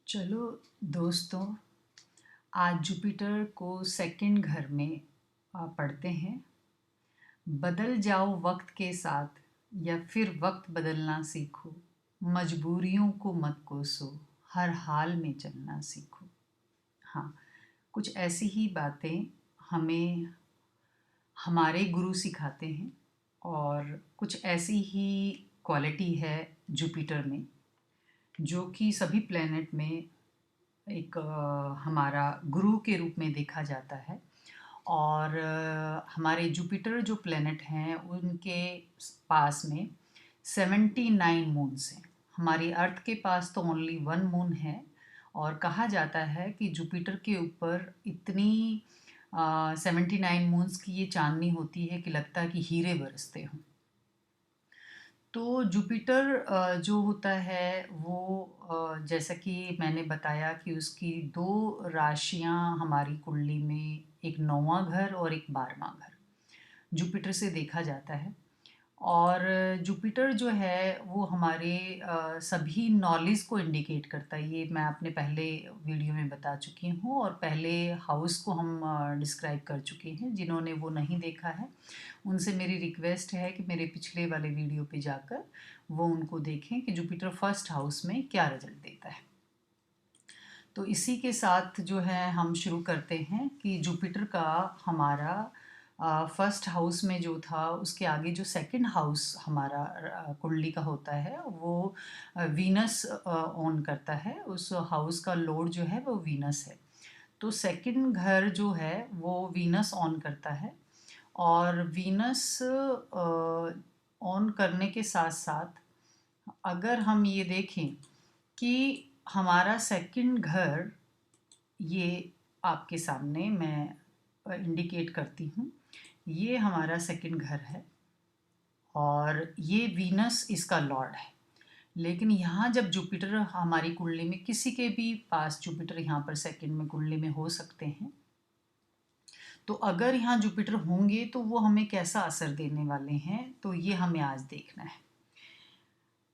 चलो दोस्तों, आज जुपिटर को सेकंड घर में पढ़ते हैं। बदल जाओ वक्त के साथ या फिर वक्त बदलना सीखो। मजबूरियों को मत कोसो, हर हाल में चलना सीखो। हाँ, कुछ ऐसी ही बातें हमें हमारे गुरु सिखाते हैं और कुछ ऐसी ही क्वालिटी है जुपिटर में, जो कि सभी प्लैनेट में एक हमारा गुरु के रूप में देखा जाता है। और हमारे जुपिटर जो प्लैनेट हैं उनके पास में 79 मून्स हैं। हमारी अर्थ के पास तो ओनली 1 मून है। और कहा जाता है कि जुपिटर के ऊपर इतनी 79 मून्स की ये चांदनी होती है कि लगता है कि हीरे बरसते हों। तो जुपिटर जो होता है वो जैसा कि मैंने बताया कि उसकी 2 राशियां हमारी कुंडली में, एक 9वां घर और एक 12वां घर जुपिटर से देखा जाता है। और जुपिटर जो है वो हमारे सभी नॉलेज को इंडिकेट करता है। ये मैं अपने पहले वीडियो में बता चुकी हूँ और पहले हाउस को हम डिस्क्राइब कर चुके हैं। जिन्होंने वो नहीं देखा है उनसे मेरी रिक्वेस्ट है कि मेरे पिछले वाले वीडियो पे जाकर वो उनको देखें कि जुपिटर फर्स्ट हाउस में क्या रिजल्ट देता है। तो इसी के साथ जो है हम शुरू करते हैं कि जुपिटर का हमारा फर्स्ट हाउस में जो था उसके आगे जो सेकंड हाउस हमारा कुंडली का होता है वो वीनस ऑन करता है। उस हाउस का लॉर्ड जो है वो वीनस है। तो सेकंड घर जो है वो वीनस ऑन करता है। और वीनस ऑन करने के साथ साथ अगर हम ये देखें कि हमारा सेकंड घर, ये आपके सामने मैं इंडिकेट करती हूँ, ये हमारा सेकंड घर है और ये वीनस इसका लॉर्ड है। लेकिन यहाँ जब जुपिटर हमारी कुंडली में, किसी के भी पास जुपिटर यहाँ पर सेकंड में कुंडली में हो सकते हैं, तो अगर यहाँ जुपिटर होंगे तो वो हमें कैसा असर देने वाले हैं, तो ये हमें आज देखना है।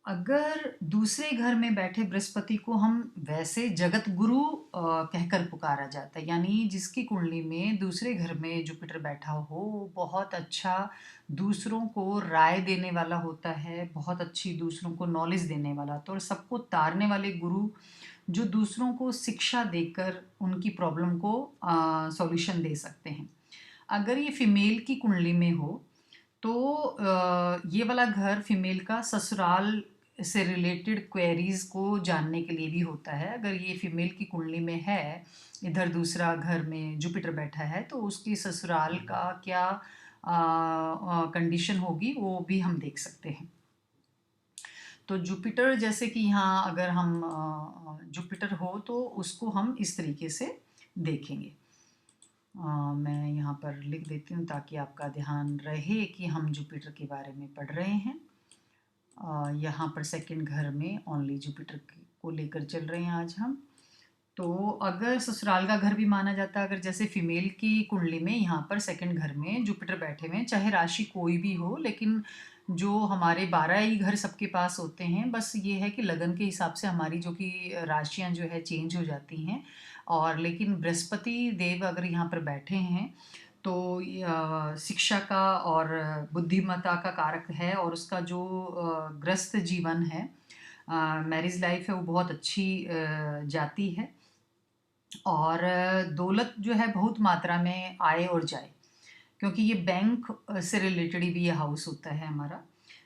अगर दूसरे घर में बैठे बृहस्पति को हम वैसे जगत गुरु कहकर पुकारा जाता है, यानी जिसकी कुंडली में दूसरे घर में जुपिटर बैठा हो वो बहुत अच्छा दूसरों को राय देने वाला होता है, बहुत अच्छी दूसरों को नॉलेज देने वाला, तो सबको तारने वाले गुरु जो दूसरों को शिक्षा देकर उनकी प्रॉब्लम को सॉल्यूशन दे सकते हैं। अगर ये फीमेल की कुंडली में हो तो ये वाला घर फीमेल का ससुराल से रिलेटेड क्वेरीज को जानने के लिए भी होता है। अगर ये फीमेल की कुंडली में है, इधर दूसरा घर में जुपिटर बैठा है, तो उसकी ससुराल का क्या कंडीशन होगी वो भी हम देख सकते हैं। तो जुपिटर जैसे कि यहाँ अगर हम जुपिटर हो तो उसको हम इस तरीके से देखेंगे। मैं यहाँ पर लिख देती हूँ ताकि आपका ध्यान रहे कि हम जुपिटर के बारे में पढ़ रहे हैं। यहाँ पर सेकंड घर में ओनली जुपिटर को लेकर चल रहे हैं आज हम। तो अगर ससुराल का घर भी माना जाता है, अगर जैसे फीमेल की कुंडली में यहाँ पर सेकंड घर में जुपिटर बैठे हुए हैं, चाहे राशि कोई भी हो, लेकिन जो हमारे 12 ही घर सबके पास होते हैं, बस ये है कि लगन के हिसाब से हमारी जो कि राशियाँ जो है चेंज हो जाती हैं। और लेकिन बृहस्पति देव अगर यहाँ पर बैठे हैं तो शिक्षा का और बुद्धिमत्ता का कारक है और उसका जो ग्रस्त जीवन है, मैरिज लाइफ है, वो बहुत अच्छी जाती है। और दौलत जो है बहुत मात्रा में आए और जाए, क्योंकि ये बैंक से रिलेटेड भी ये हाउस होता है हमारा।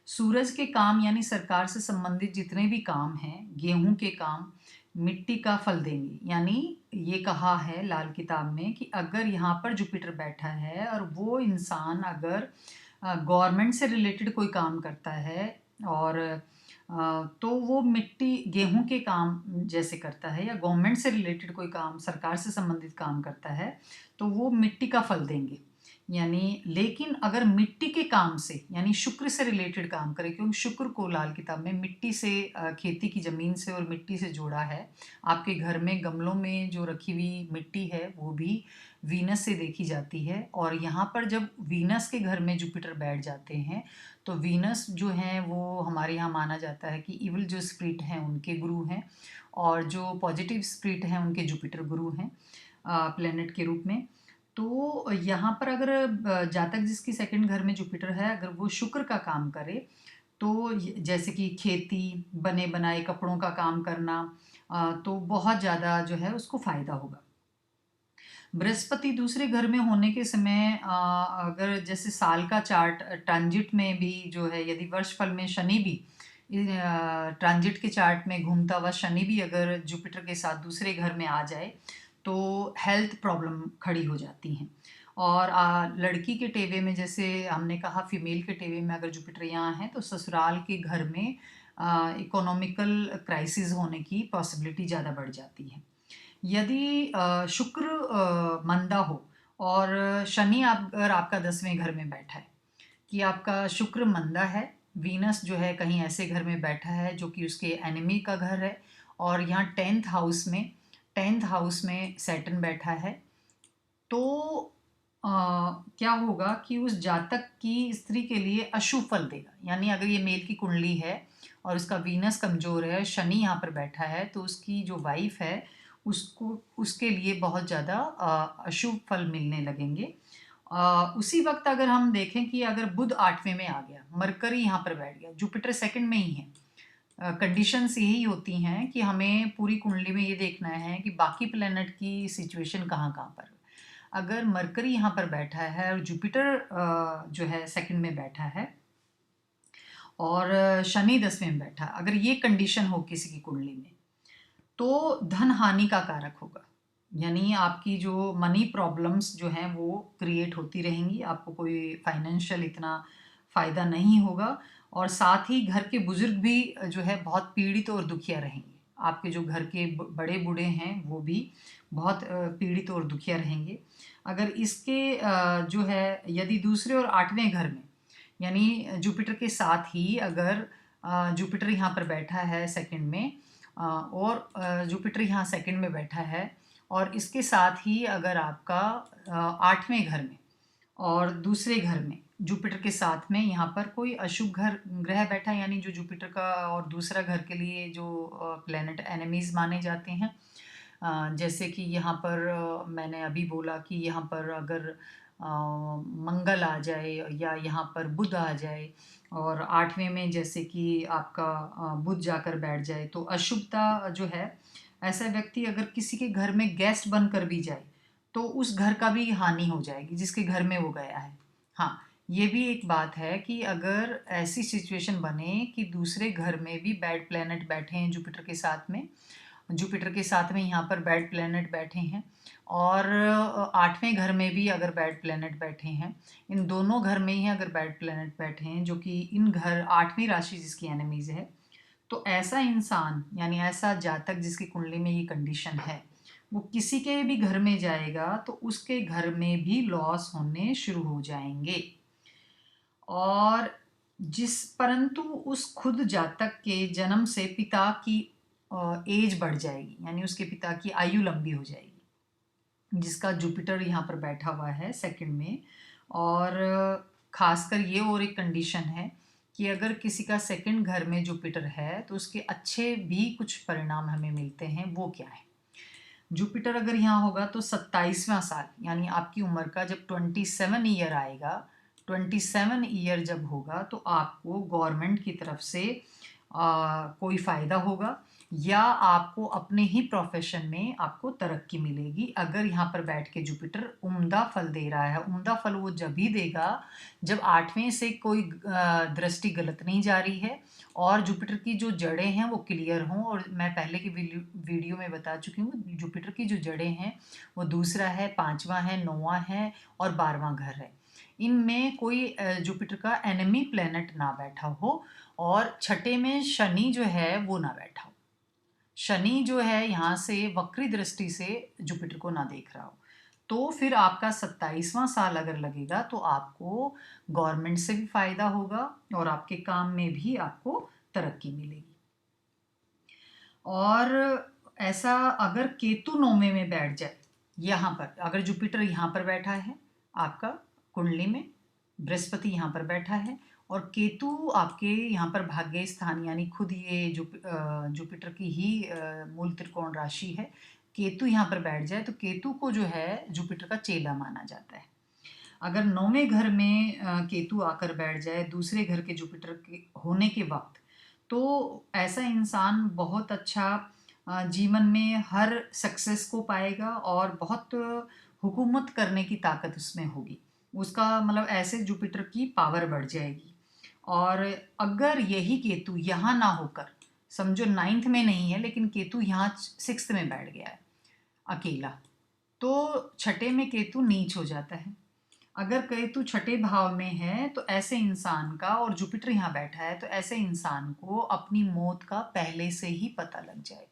सूरज के काम यानी सरकार से संबंधित जितने भी काम हैं, गेहूं के काम मिट्टी का फल देंगे। यानी ये कहा है लाल किताब में कि अगर यहाँ पर जुपिटर बैठा है और वो इंसान अगर गवर्नमेंट से रिलेटेड कोई काम करता है और तो वो मिट्टी गेहूं के काम जैसे करता है, या गवर्नमेंट से रिलेटेड कोई काम, सरकार से संबंधित काम करता है, तो वो मिट्टी का फल देंगे। यानी लेकिन अगर मिट्टी के काम से यानी शुक्र से रिलेटेड काम करे, क्योंकि शुक्र को लाल किताब में मिट्टी से खेती की ज़मीन से और मिट्टी से जोड़ा है। आपके घर में गमलों में जो रखी हुई मिट्टी है वो भी वीनस से देखी जाती है। और यहाँ पर जब वीनस के घर में जुपिटर बैठ जाते हैं तो वीनस जो हैं वो हमारे यहाँ माना जाता है कि इविल जो स्पिरिट हैं उनके गुरु हैं, और जो पॉजिटिव स्पिरिट हैं उनके जुपिटर गुरु हैं प्लेनेट के रूप में। तो यहाँ पर अगर जातक जिसकी सेकंड घर में जुपिटर है अगर वो शुक्र का काम करे तो जैसे कि खेती, बने बनाए कपड़ों का काम करना, तो बहुत ज़्यादा जो है उसको फ़ायदा होगा। बृहस्पति दूसरे घर में होने के समय अगर जैसे साल का चार्ट ट्रांजिट में भी जो है, यदि वर्षफल में शनि भी ट्रांजिट के चार्ट में घूमता हुआ शनि भी अगर जुपिटर के साथ दूसरे घर में आ जाए तो हेल्थ प्रॉब्लम खड़ी हो जाती हैं। और लड़की के टेवे में जैसे हमने कहा फीमेल के टेवे में अगर जुपिटर यहाँ है तो ससुराल के घर में इकोनॉमिकल क्राइसिस होने की पॉसिबिलिटी ज़्यादा बढ़ जाती है। यदि शुक्र मंदा हो और शनि अगर आपका 10वें घर में बैठा है कि आपका शुक्र मंदा है, वीनस जो है कहीं ऐसे घर में बैठा है जो कि उसके एनिमी का घर है, और यहाँ 10th हाउस में सैटर्न बैठा है, तो क्या होगा कि उस जातक की स्त्री के लिए अशुभ फल देगा। यानी अगर ये मेल की कुंडली है और उसका वीनस कमज़ोर है, शनि यहाँ पर बैठा है, तो उसकी जो वाइफ है उसको उसके लिए बहुत ज़्यादा अशुभ फल मिलने लगेंगे। उसी वक्त अगर हम देखें कि अगर बुध 8वें में आ गया, मरकरी यहाँ पर बैठ गया, जुपिटर सेकंड में ही है, कंडीशंस यही होती हैं कि हमें पूरी कुंडली में ये देखना है कि बाकी प्लेनेट की सिचुएशन कहाँ कहाँ पर। अगर मरकरी यहाँ पर बैठा है और जुपिटर जो है सेकंड में बैठा है और शनि 10वें में बैठा, अगर ये कंडीशन हो किसी की कुंडली में तो धन हानि का कारक होगा। यानी आपकी जो मनी प्रॉब्लम्स जो हैं वो क्रिएट होती रहेंगी, आपको कोई फाइनेंशियल इतना फ़ायदा नहीं होगा, और साथ ही घर के बुजुर्ग भी जो है बहुत पीड़ित और दुखिया रहेंगे। आपके जो घर के बड़े बूढ़े हैं वो भी बहुत पीड़ित और दुखिया रहेंगे। अगर इसके जो है यदि दूसरे और 8वें घर में यानी जुपिटर के साथ ही अगर जुपिटर यहाँ पर बैठा है सेकंड में, और जुपिटर यहाँ सेकंड में बैठा है, और इसके साथ ही अगर आपका 8वें घर में और दूसरे घर में जुपिटर के साथ में यहाँ पर कोई अशुभ घर ग्रह बैठा है, यानी जो जुपिटर का और दूसरा घर के लिए जो प्लेनेट एनिमीज माने जाते हैं, जैसे कि यहाँ पर मैंने अभी बोला कि यहाँ पर अगर मंगल आ जाए या यहाँ पर बुध आ जाए, और 8वें में जैसे कि आपका बुध जाकर बैठ जाए, तो अशुभता जो है, ऐसा व्यक्ति अगर किसी के घर में गेस्ट बनकर भी जाए तो उस घर का भी हानि हो जाएगी जिसके घर में वो गया है। हाँ, ये भी एक बात है कि अगर ऐसी सिचुएशन बने कि दूसरे घर में भी बैड प्लैनेट बैठे हैं जुपिटर के साथ में, जुपिटर के साथ में यहाँ पर बैड प्लैनेट बैठे हैं, और 8वें घर में भी अगर बैड प्लैनेट बैठे हैं, इन दोनों घर में ही अगर बैड प्लैनेट बैठे हैं जो कि इन घर 8वीं राशि जिसकी एनिमीज है, तो ऐसा इंसान यानी ऐसा जातक जिसकी कुंडली में ये कंडीशन है वो किसी के भी घर में जाएगा तो उसके घर में भी लॉस होने शुरू हो जाएंगे। और परंतु उस खुद जातक के जन्म से पिता की एज बढ़ जाएगी, यानी उसके पिता की आयु लंबी हो जाएगी, जिसका जुपिटर यहाँ पर बैठा हुआ है सेकंड में। और खासकर ये और एक कंडीशन है कि अगर किसी का सेकंड घर में जुपिटर है तो उसके अच्छे भी कुछ परिणाम हमें मिलते हैं। वो क्या है? जुपिटर अगर यहाँ होगा तो 27वां साल यानी आपकी उम्र का जब 27 ईयर आएगा, 27 ईयर जब होगा तो आपको गवर्नमेंट की तरफ से कोई फ़ायदा होगा, या आपको अपने ही प्रोफेशन में आपको तरक्की मिलेगी। अगर यहाँ पर बैठ के जुपिटर उम्दा फल दे रहा है, उम्दा फल वो जब ही देगा जब 8वें से कोई दृष्टि गलत नहीं जा रही है और जुपिटर की जो जड़ें हैं वो क्लियर हों। और मैं पहले की वीडियो में बता चुकी हूँ, जुपिटर की जो जड़ें हैं वो दूसरा है, 5वां है, 9वां है और 12वां घर है। इनमें कोई जुपिटर का एनिमी प्लेनेट ना बैठा हो, और छठे में शनि जो है वो ना बैठा हो। शनि जो है यहाँ से वक्री दृष्टि से जुपिटर को ना देख रहा हो। तो फिर आपका 27वां साल अगर लगेगा तो आपको गवर्नमेंट से भी फ़ायदा होगा और आपके काम में भी आपको तरक्की मिलेगी। और ऐसा अगर केतु 9वें में बैठ जाए, यहाँ पर अगर जुपिटर यहाँ पर बैठा है आपका कुंडली में, बृहस्पति यहाँ पर बैठा है और केतु आपके यहाँ पर भाग्य स्थान यानी खुद ये जुपिटर की ही मूल त्रिकोण राशि है, केतु यहाँ पर बैठ जाए तो केतु को जो है जुपिटर का चेला माना जाता है। अगर 9वें घर में केतु आकर बैठ जाए दूसरे घर के जुपिटर के होने के वक्त, तो ऐसा इंसान बहुत अच्छा जीवन में हर सक्सेस को पाएगा और बहुत हुकूमत करने की ताकत उसमें होगी। उसका मतलब ऐसे जुपिटर की पावर बढ़ जाएगी। और अगर यही केतु यहाँ ना होकर, समझो 9th में नहीं है लेकिन केतु यहाँ 6th में बैठ गया है अकेला, तो छठे में केतु नीच हो जाता है। अगर केतु छठे भाव में है तो ऐसे इंसान का, और जुपिटर यहाँ बैठा है, तो ऐसे इंसान को अपनी मौत का पहले से ही पता लग जाएगा।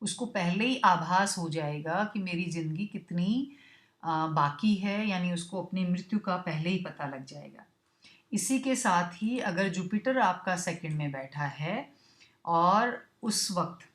उसको पहले ही आभास हो जाएगा कि मेरी ज़िंदगी कितनी बाकी है, यानी उसको अपनी मृत्यु का पहले ही पता लग जाएगा। इसी के साथ ही अगर जुपिटर आपका सेकंड में बैठा है और उस वक्त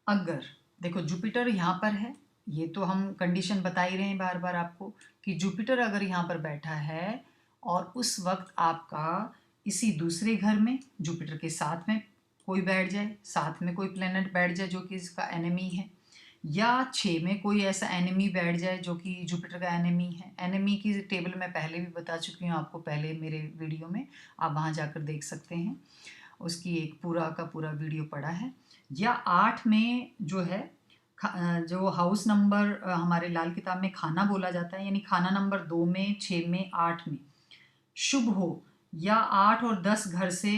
अगर देखो जुपिटर यहाँ पर है, ये तो हम कंडीशन बता ही रहे हैं बार बार आपको कि जुपिटर अगर यहाँ पर बैठा है और उस वक्त आपका इसी दूसरे घर में जुपिटर के साथ में कोई बैठ जाए, साथ में कोई प्लेनेट बैठ जाए जो कि इसका एनिमी है, या 6 में कोई ऐसा एनिमी बैठ जाए जो कि जुपिटर का एनिमी है। एनिमी की टेबल मैं पहले भी बता चुकी हूँ आपको, पहले मेरे वीडियो में, आप वहाँ जाकर देख सकते हैं, उसकी एक पूरा का पूरा वीडियो पड़ा है। या 8 में जो है जो हाउस नंबर हमारे लाल किताब में खाना बोला जाता है, यानी खाना नंबर 2 में, 6 में, 8 में शुभ हो, या 8 और 10 घर से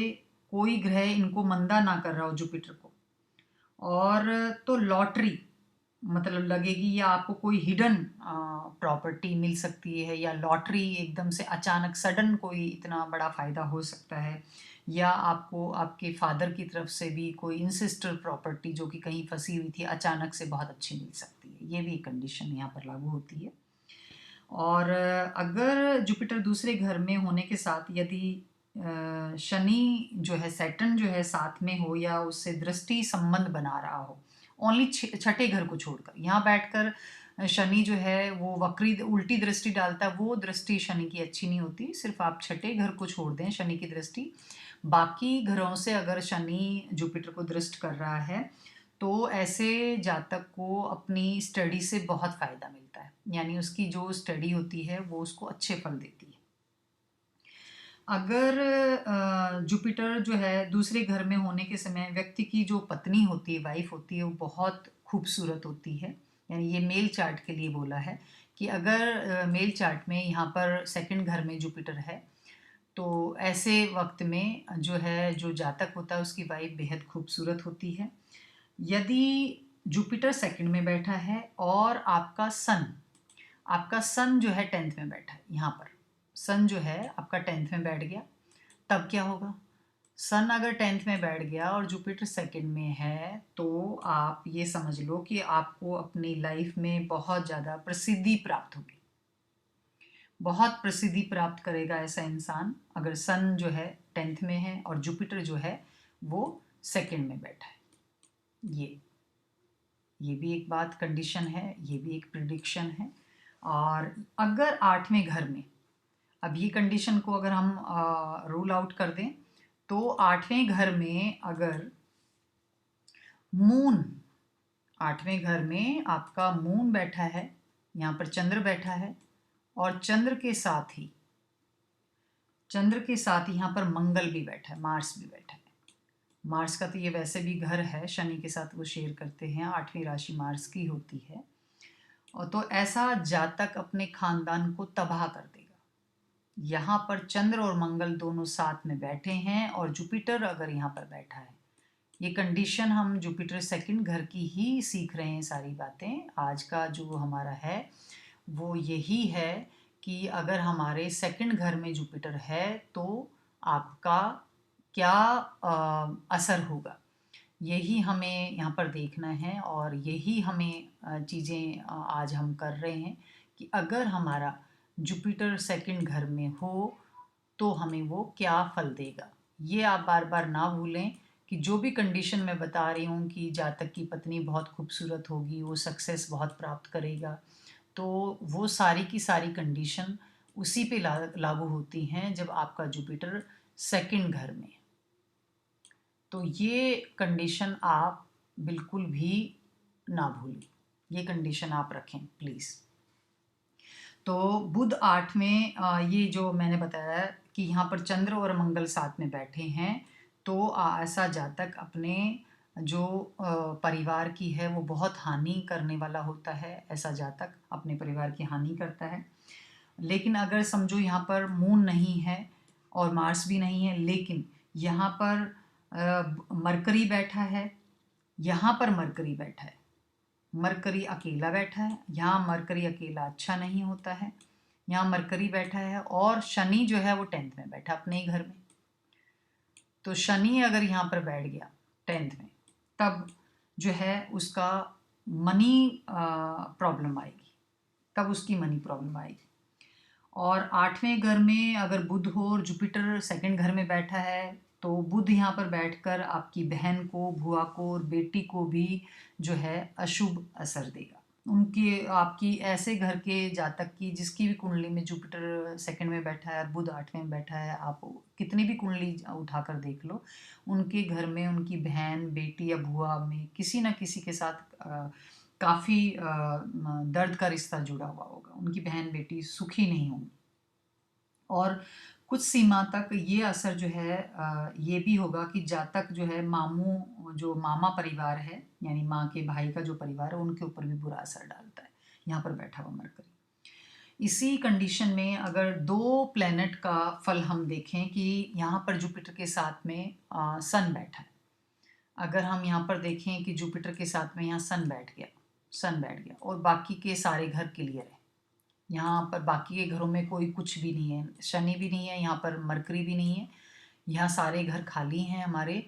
कोई ग्रह इनको मंदा ना कर रहा हो जुपिटर को, और तो लॉटरी मतलब लगेगी, या आपको कोई हिडन प्रॉपर्टी मिल सकती है, या लॉटरी एकदम से अचानक सडन कोई इतना बड़ा फ़ायदा हो सकता है, या आपको आपके फादर की तरफ से भी कोई इंसिस्टर प्रॉपर्टी जो कि कहीं फंसी हुई थी अचानक से बहुत अच्छी मिल सकती है। ये भी एक कंडीशन यहाँ पर लागू होती है। और अगर जुपिटर दूसरे घर में होने के साथ यदि शनि जो है, सैटर्न जो है साथ में हो या उससे दृष्टि संबंध बना रहा हो, ओनली छठे घर को छोड़कर, यहाँ बैठकर शनि जो है वो वक्री उल्टी दृष्टि डालता है, वो दृष्टि शनि की अच्छी नहीं होती। सिर्फ आप छठे घर को छोड़ दें शनि की दृष्टि, बाकी घरों से अगर शनि जुपिटर को दृष्ट कर रहा है तो ऐसे जातक को अपनी स्टडी से बहुत फ़ायदा मिलता है, यानी उसकी जो स्टडी होती है वो उसको अच्छे फल देती है। अगर जुपिटर जो है दूसरे घर में होने के समय व्यक्ति की जो पत्नी होती है, वाइफ होती है, वो बहुत खूबसूरत होती है, यानी ये मेल चार्ट के लिए बोला है कि अगर मेल चार्ट में यहाँ पर सेकंड घर में जुपिटर है तो ऐसे वक्त में जो है जो जातक होता है उसकी वाइफ बेहद खूबसूरत होती है। यदि जुपिटर सेकंड में बैठा है और आपका सन जो है 10th में बैठा है, यहाँ पर सन जो है आपका 10th में बैठ गया, तब क्या होगा? सन अगर 10th में बैठ गया और जुपिटर सेकंड में है तो आप ये समझ लो कि आपको अपनी लाइफ में बहुत ज़्यादा प्रसिद्धि प्राप्त होगी, बहुत प्रसिद्धि प्राप्त करेगा ऐसा इंसान अगर सन जो है 10th में है और जुपिटर जो है वो सेकंड में बैठा है। ये भी एक बात कंडीशन है, ये भी एक प्रिडिक्शन है। और अगर 8वें घर में, अब ये कंडीशन को अगर हम रूल आउट कर दें तो 8वें घर में अगर मून, 8वें घर में आपका मून बैठा है, यहाँ पर चंद्र बैठा है, और चंद्र के साथ यहाँ पर मंगल भी बैठा है, मार्स भी बैठा है। मार्स का तो ये वैसे भी घर है, शनि के साथ वो शेयर करते हैं, 8वीं राशि मार्स की होती है, और तो ऐसा जातक अपने खानदान को तबाह कर देगा। यहाँ पर चंद्र और मंगल दोनों साथ में बैठे हैं और जुपिटर अगर यहाँ पर बैठा है, ये कंडीशन हम जुपिटर सेकंड घर की ही सीख रहे हैं सारी बातें। आज का जो हमारा है वो यही है कि अगर हमारे सेकंड घर में जुपिटर है तो आपका क्या असर होगा। यही हमें यहाँ पर देखना है और यही हमें चीज़ें आज हम कर रहे हैं कि अगर हमारा जुपिटर सेकंड घर में हो तो हमें वो क्या फल देगा। ये आप बार बार ना भूलें कि जो भी कंडीशन मैं बता रही हूँ कि जातक की पत्नी बहुत खूबसूरत होगी, वो सक्सेस बहुत प्राप्त करेगा, तो वो सारी की सारी कंडीशन उसी पे लागू होती हैं जब आपका जुपिटर सेकंड घर में। तो ये कंडीशन आप बिल्कुल भी ना भूलें, ये कंडीशन आप रखें प्लीज़। तो बुध 8 में ये जो मैंने बताया कि यहाँ पर चंद्र और मंगल साथ में बैठे हैं, तो ऐसा जातक अपने जो परिवार की है वो बहुत हानि करने वाला होता है। ऐसा जातक अपने परिवार की हानि करता है। लेकिन अगर समझो यहाँ पर मून नहीं है और मार्स भी नहीं है, लेकिन यहाँ पर मरकरी बैठा है, यहाँ पर मरकरी बैठा है, मरकरी अकेला बैठा है। यहाँ मरकरी अकेला अच्छा नहीं होता है, यहाँ मरकरी बैठा है और शनि जो है वो 10th में बैठा अपने ही घर में। तो शनि अगर यहाँ पर बैठ गया 10th में, तब जो है उसका मनी प्रॉब्लम आएगी, तब उसकी मनी प्रॉब्लम आएगी। और 8वें घर में अगर बुध हो और जुपिटर सेकंड घर में बैठा है, तो बुध यहाँ पर बैठकर आपकी बहन को, बुआ को और बेटी को भी जो है अशुभ असर देगा। उनकी आपकी ऐसे घर के जातक की जिसकी भी कुंडली में जुपिटर सेकंड में बैठा है और बुध 8वें में बैठा है, आप कितनी भी कुंडली उठाकर देख लो, उनके घर में उनकी बहन, बेटी या बुआ में किसी ना किसी के साथ काफ़ी दर्द का रिश्ता जुड़ा हुआ होगा। उनकी बहन बेटी सुखी नहीं होंगी और कुछ सीमा तक ये असर जो है ये भी होगा कि जातक जो है मामू, जो मामा परिवार है यानी माँ के भाई का जो परिवार है, उनके ऊपर भी बुरा असर डालता है यहाँ पर बैठा हुआ मरकरी। इसी कंडीशन में अगर दो प्लैनेट का फल हम देखें कि यहाँ पर जुपिटर के साथ में सन बैठा है। अगर हम यहाँ पर देखें कि जुपिटर के साथ में यहाँ सन बैठ गया और बाकी के सारे घर क्लियर है। यहाँ पर बाकी के घरों में कोई कुछ भी नहीं है, शनि भी नहीं है, यहाँ पर मरकरी भी नहीं है, यहाँ सारे घर खाली हैं हमारे।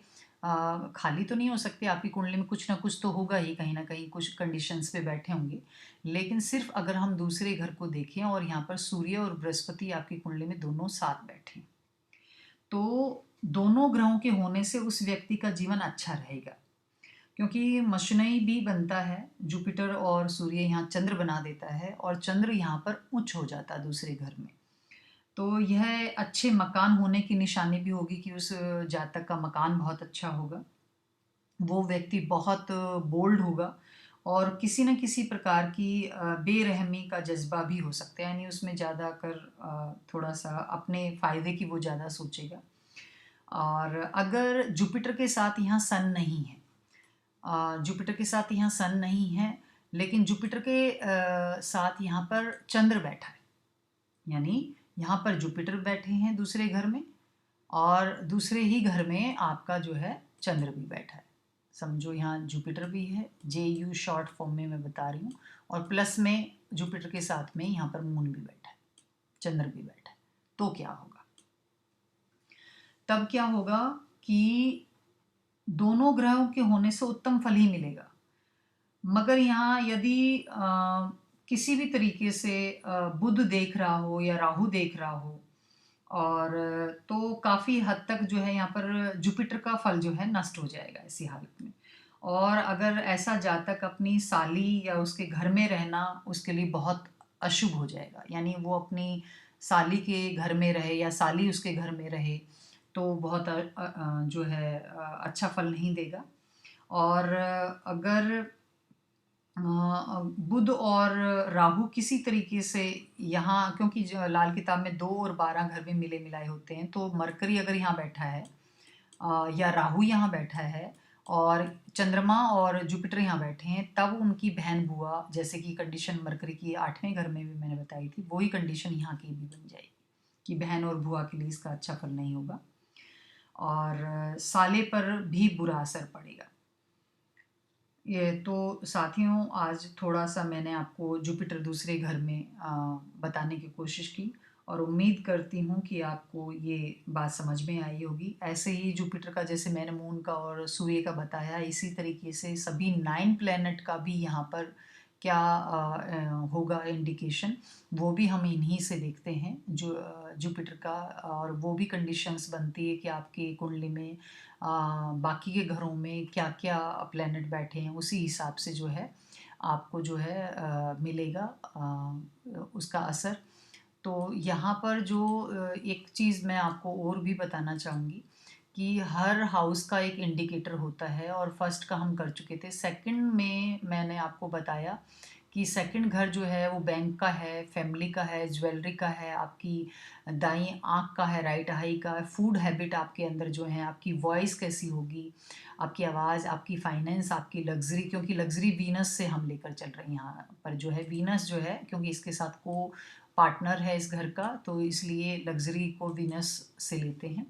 खाली तो नहीं हो सकते, आपकी कुंडली में कुछ ना कुछ तो होगा ही, कहीं ना कहीं कुछ कंडीशंस पे बैठे होंगे। लेकिन सिर्फ अगर हम दूसरे घर को देखें और यहाँ पर सूर्य और बृहस्पति आपकी कुंडली में दोनों साथ बैठे, तो दोनों ग्रहों के होने से उस व्यक्ति का जीवन अच्छा रहेगा, क्योंकि मशनई भी बनता है। जुपिटर और सूर्य यहाँ चंद्र बना देता है और चंद्र यहाँ पर उच्च हो जाता है दूसरे घर में। तो यह अच्छे मकान होने की निशानी भी होगी कि उस जातक का मकान बहुत अच्छा होगा, वो व्यक्ति बहुत बोल्ड होगा और किसी न किसी प्रकार की बेरहमी का जज्बा भी हो सकता है, यानी उसमें ज़्यादा कर थोड़ा सा अपने फ़ायदे की वो ज़्यादा सोचेगा। और अगर जुपिटर के साथ यहाँ सन नहीं है, जुपिटर के साथ यहाँ सन नहीं है, लेकिन जुपिटर के साथ यहाँ पर चंद्र बैठा है, यानी यहाँ पर जुपिटर बैठे हैं दूसरे घर में और दूसरे ही घर में आपका जो है चंद्र भी बैठा है। समझो यहाँ जुपिटर भी है, JU शॉर्ट फॉर्म में मैं बता रही हूँ, और प्लस में जुपिटर के साथ में यहाँ पर मून भी बैठा है, चंद्र भी बैठा है। तो क्या होगा, तब क्या होगा कि दोनों ग्रहों के होने से उत्तम फल ही मिलेगा। मगर यहाँ यदि किसी भी तरीके से बुध देख रहा हो या राहु देख रहा हो, और तो काफ़ी हद तक जो है यहाँ पर जुपिटर का फल जो है नष्ट हो जाएगा ऐसी हालत में। और अगर ऐसा जातक अपनी साली या उसके घर में रहना उसके लिए बहुत अशुभ हो जाएगा, यानी वो अपनी साली के घर में रहे या साली उसके घर में रहे, तो बहुत जो है अच्छा फल नहीं देगा। और अगर बुध और राहु किसी तरीके से यहाँ, क्योंकि लाल किताब में 2 और 12 घर भी मिले मिलाए होते हैं, तो मरकरी अगर यहाँ बैठा है या राहु यहाँ बैठा है और चंद्रमा और जुपिटर यहाँ बैठे हैं, तब उनकी बहन बुआ, जैसे कि कंडीशन मरकरी की 8वें घर में भी मैंने बताई थी, वही कंडीशन यहाँ की भी बन जाएगी कि बहन और बुआ के लिए इसका अच्छा फल नहीं होगा और साले पर भी बुरा असर पड़ेगा। ये तो साथियों, आज थोड़ा सा मैंने आपको जुपिटर दूसरे घर में बताने की कोशिश की और उम्मीद करती हूँ कि आपको ये बात समझ में आई होगी। ऐसे ही जुपिटर का जैसे मैंने मून का और सूर्य का बताया, इसी तरीके से सभी 9 प्लैनेट का भी यहाँ पर क्या होगा इंडिकेशन, वो भी हम इन्हीं से देखते हैं। जो जुपिटर का, और वो भी कंडीशंस बनती है कि आपकी कुंडली में बाकी के घरों में क्या क्या प्लैनेट बैठे हैं, उसी हिसाब से जो है आपको जो है मिलेगा उसका असर। तो यहाँ पर जो एक चीज़ मैं आपको और भी बताना चाहूँगी कि हर हाउस का एक इंडिकेटर होता है, और फर्स्ट का हम कर चुके थे। सेकंड में मैंने आपको बताया कि सेकंड घर जो है वो बैंक का है, फैमिली का है, ज्वेलरी का है, आपकी दाईं आँख का है, राइट आई का है, फूड हैबिट आपके अंदर जो है, आपकी वॉइस कैसी होगी, आपकी आवाज़, आपकी फाइनेंस, आपकी लग्जरी, क्योंकि लग्जरी वीनस से हम लेकर चल रहे हैं यहाँ पर जो है। वीनस जो है, क्योंकि इसके साथ को पार्टनर है इस घर का, तो इसलिए लग्जरी को वीनस से लेते हैं।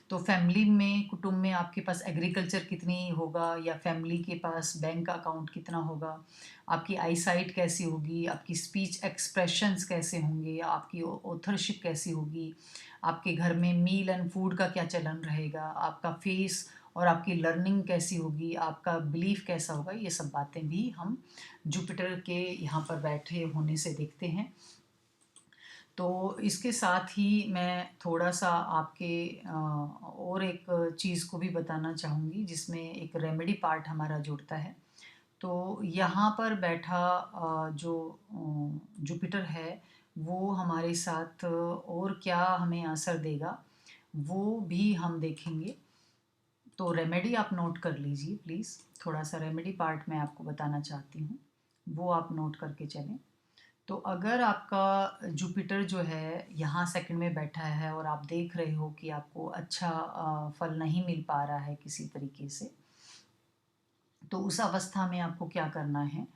तो फैमिली में, कुटुंब में आपके पास एग्रीकल्चर कितनी होगा, या फैमिली के पास बैंक अकाउंट कितना होगा, आपकी आई साइट कैसी होगी, आपकी स्पीच एक्सप्रेशंस कैसे होंगे, आपकी ऑथरशिप कैसी होगी, आपके घर में मील एंड फूड का क्या चलन रहेगा, आपका फेस और आपकी लर्निंग कैसी होगी, आपका बिलीफ कैसा होगा, ये सब बातें भी हम जुपिटर के यहाँ पर बैठे होने से देखते हैं। तो इसके साथ ही मैं थोड़ा-सा आपके और एक चीज़ को भी बताना चाहूँगी, जिसमें एक रेमेडी पार्ट हमारा जुड़ता है। तो यहाँ पर बैठा जो जुपिटर है, वो हमारे साथ और क्या हमें असर देगा, वो भी हम देखेंगे। तो रेमेडी आप नोट कर लीजिए प्लीज़। थोड़ा-सा रेमेडी पार्ट मैं आपको बताना चाहती हूँ, वो आप नोट करके चलें। तो अगर आपका जुपिटर जो है यहाँ सेकंड में बैठा है, और आप देख रहे हो कि आपको अच्छा फल नहीं मिल पा रहा है किसी तरीके से, तो उस अवस्था में आपको क्या करना है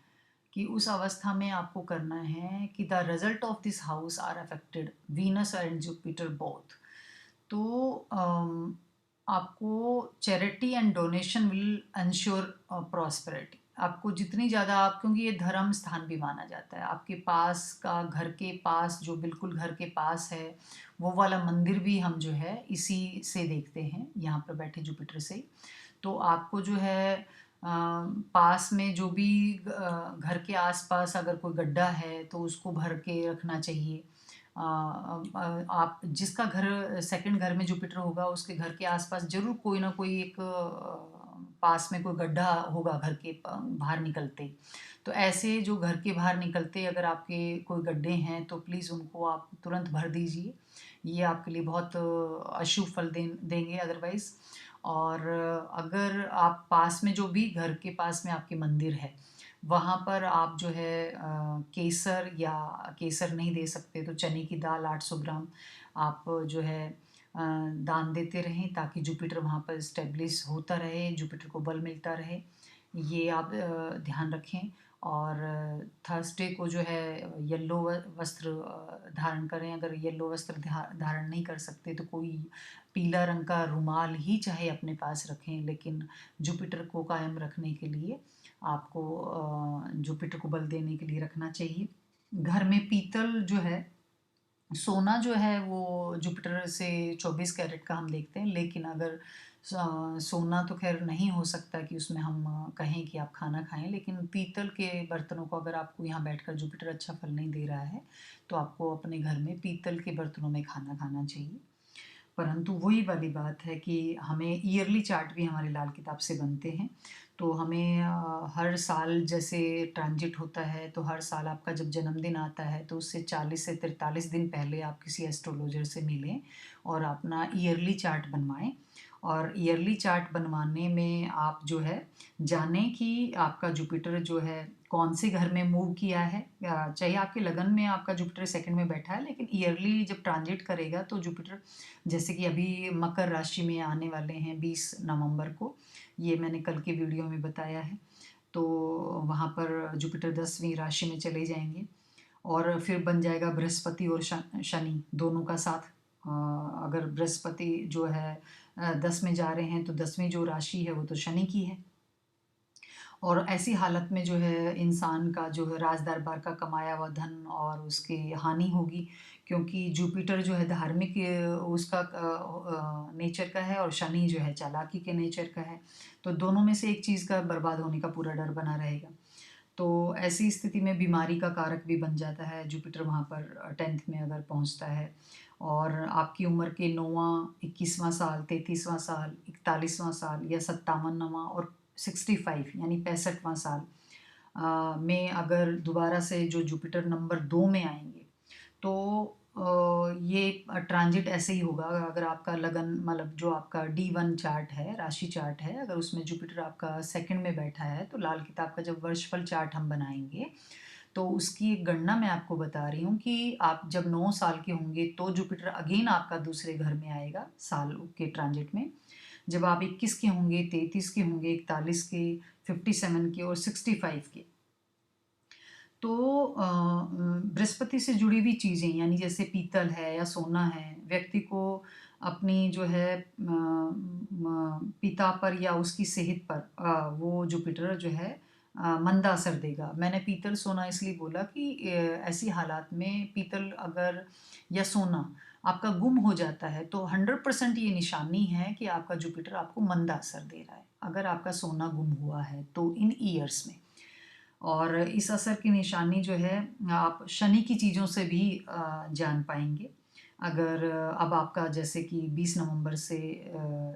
कि उस अवस्था में आपको करना है कि the result of this house are affected Venus and Jupiter both. तो आपको charity and donation will ensure prosperity. आपको जितनी ज़्यादा आप, क्योंकि ये धर्म स्थान भी माना जाता है, आपके पास का, घर के पास जो बिल्कुल घर के पास है, वो वाला मंदिर भी हम जो है इसी से देखते हैं, यहाँ पर बैठे जुपिटर से। तो आपको जो है पास में जो भी घर के आसपास अगर कोई गड्ढा है तो उसको भर के रखना चाहिए। आप जिसका घर सेकंड घर में जुपिटर होगा, उसके घर के आसपास ज़रूर कोई ना कोई एक पास में कोई गड्ढा होगा घर के बाहर निकलते। तो ऐसे जो घर के बाहर निकलते अगर आपके कोई गड्ढे हैं, तो प्लीज़ उनको आप तुरंत भर दीजिए। ये आपके लिए बहुत अशुभ फल देंगे अदरवाइज़। और अगर आप पास में, जो भी घर के पास में आपके मंदिर है, वहाँ पर आप जो है केसर, या केसर नहीं दे सकते तो चने की दाल 800 ग्राम आप जो है दान देते रहें, ताकि जुपिटर वहाँ पर इस्टेब्लिश होता रहे, जुपिटर को बल मिलता रहे। ये आप ध्यान रखें। और थर्सडे को जो है येलो वस्त्र धारण करें। अगर येलो वस्त्र धारण नहीं कर सकते तो कोई पीला रंग का रुमाल ही चाहे अपने पास रखें, लेकिन जुपिटर को कायम रखने के लिए आपको जुपिटर को बल देने के लिए रखना चाहिए। घर में पीतल जो है, सोना जो है वो जुपिटर से 24 कैरेट का हम देखते हैं, लेकिन अगर सोना तो खैर नहीं हो सकता कि उसमें हम कहें कि आप खाना खाएं, लेकिन पीतल के बर्तनों को, अगर आपको यहाँ बैठकर जुपिटर अच्छा फल नहीं दे रहा है, तो आपको अपने घर में पीतल के बर्तनों में खाना खाना चाहिए। परंतु वही वाली बात है कि हमें ईयरली चार्ट भी हमारे लाल किताब से बनते हैं। तो हमें हर साल जैसे ट्रांजिट होता है, तो हर साल आपका जब जन्मदिन आता है तो उससे 40 से 43 दिन पहले आप किसी एस्ट्रोलॉजर से मिलें और अपना ईयरली चार्ट बनवाएं। और ईयरली चार्ट बनवाने में आप जो है जानें कि आपका जुपिटर जो है कौन से घर में मूव किया है। चाहे आपके लगन में आपका जुपिटर सेकंड में बैठा है, लेकिन ईयरली जब ट्रांजिट करेगा तो जुपिटर, जैसे कि अभी मकर राशि में आने वाले हैं 20 नवंबर को, ये मैंने कल के वीडियो में बताया है। तो वहाँ पर जुपिटर 10वीं राशि में चले जाएंगे, और फिर बन जाएगा बृहस्पति और शनि दोनों का साथ। अगर बृहस्पति जो है 10 में जा रहे हैं, तो 10वीं जो राशि है वो तो शनि की है। और ऐसी हालत में जो है इंसान का जो है राज दरबार का कमाया हुआ धन और उसकी हानि होगी, क्योंकि जुपिटर जो है धार्मिक उसका नेचर का है और शनि जो है चालाकी के नेचर का है। तो दोनों में से एक चीज़ का बर्बाद होने का पूरा डर बना रहेगा। तो ऐसी स्थिति में बीमारी का कारक भी बन जाता है जुपिटर वहाँ पर 10th में अगर पहुँचता है। और आपकी उम्र के 9वाँ 21वां साल 33वां साल 41वां साल या 57वां और 65 यानी 65वां साल में अगर दोबारा से जो जुपिटर नंबर 2 में आएंगे, तो ये ट्रांजिट ऐसे ही होगा। अगर आपका लगन मतलब जो आपका D1 चार्ट है, राशि चार्ट है, अगर उसमें जुपिटर आपका सेकंड में बैठा है, तो लाल किताब का जब वर्षफल चार्ट हम बनाएंगे, तो उसकी एक गणना मैं आपको बता रही हूँ कि आप जब 9 साल के होंगे तो जुपिटर अगेन आपका दूसरे घर में आएगा साल के ट्रांजिट में। जब आप 21 के होंगे, 33 के होंगे, 41 के, 57 के और 65 के, तो बृहस्पति से जुड़ी हुई चीज़ें यानी जैसे पीतल है या सोना है, व्यक्ति को अपनी जो है पिता पर या उसकी सेहत पर वो जुपिटर जो है मंदा असर देगा। मैंने पीतल सोना इसलिए बोला कि ऐसी हालात में पीतल अगर या सोना आपका गुम हो जाता है, तो 100% ये निशानी है कि आपका जुपिटर आपको मंदा असर दे रहा है, अगर आपका सोना गुम हुआ है तो इन ईयर्स में। और इस असर की निशानी जो है आप शनि की चीज़ों से भी जान पाएंगे। अगर अब आपका जैसे कि 20 नवंबर से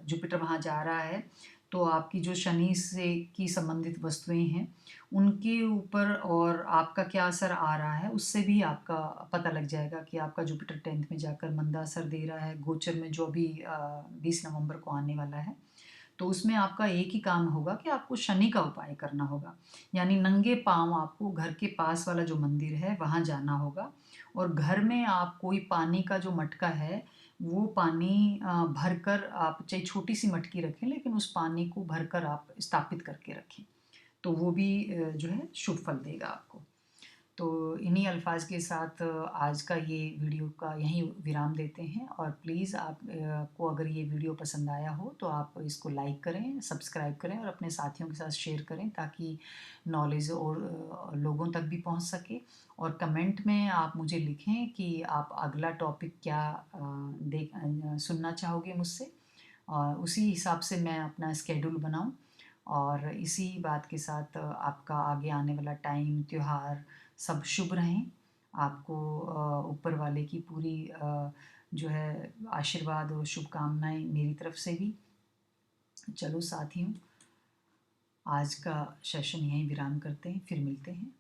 जुपिटर वहाँ जा रहा है, तो आपकी जो शनि से की संबंधित वस्तुएं हैं उनके ऊपर और आपका क्या असर आ रहा है, उससे भी आपका पता लग जाएगा कि आपका जुपिटर 10th में जाकर मंदा असर दे रहा है गोचर में, जो अभी 20 नवंबर को आने वाला है। तो उसमें आपका एक ही काम होगा कि आपको शनि का उपाय करना होगा, यानी नंगे पांव आपको घर के पास वाला जो मंदिर है वहाँ जाना होगा, और घर में आप कोई पानी का जो मटका है वो पानी भरकर, आप चाहे छोटी सी मटकी रखें लेकिन उस पानी को भरकर आप स्थापित करके रखें, तो वो भी जो है शुभ फल देगा आपको। तो इन्हीं अल्फाज के साथ आज का ये वीडियो का यहीं विराम देते हैं। और प्लीज़ आप को अगर ये वीडियो पसंद आया हो तो आप इसको लाइक करें, सब्सक्राइब करें और अपने साथियों के साथ शेयर करें, ताकि नॉलेज और लोगों तक भी पहुंच सके। और कमेंट में आप मुझे लिखें कि आप अगला टॉपिक क्या सुनना चाहोगे मुझसे, और उसी हिसाब से मैं अपना स्केड्यूल बनाऊं। और इसी बात के साथ आपका आगे आने वाला टाइम, त्योहार सब शुभ रहें। आपको ऊपर वाले की पूरी जो है आशीर्वाद और शुभकामनाएं मेरी तरफ से भी। चलो साथियों, आज का सेशन यहीं विराम करते हैं, फिर मिलते हैं।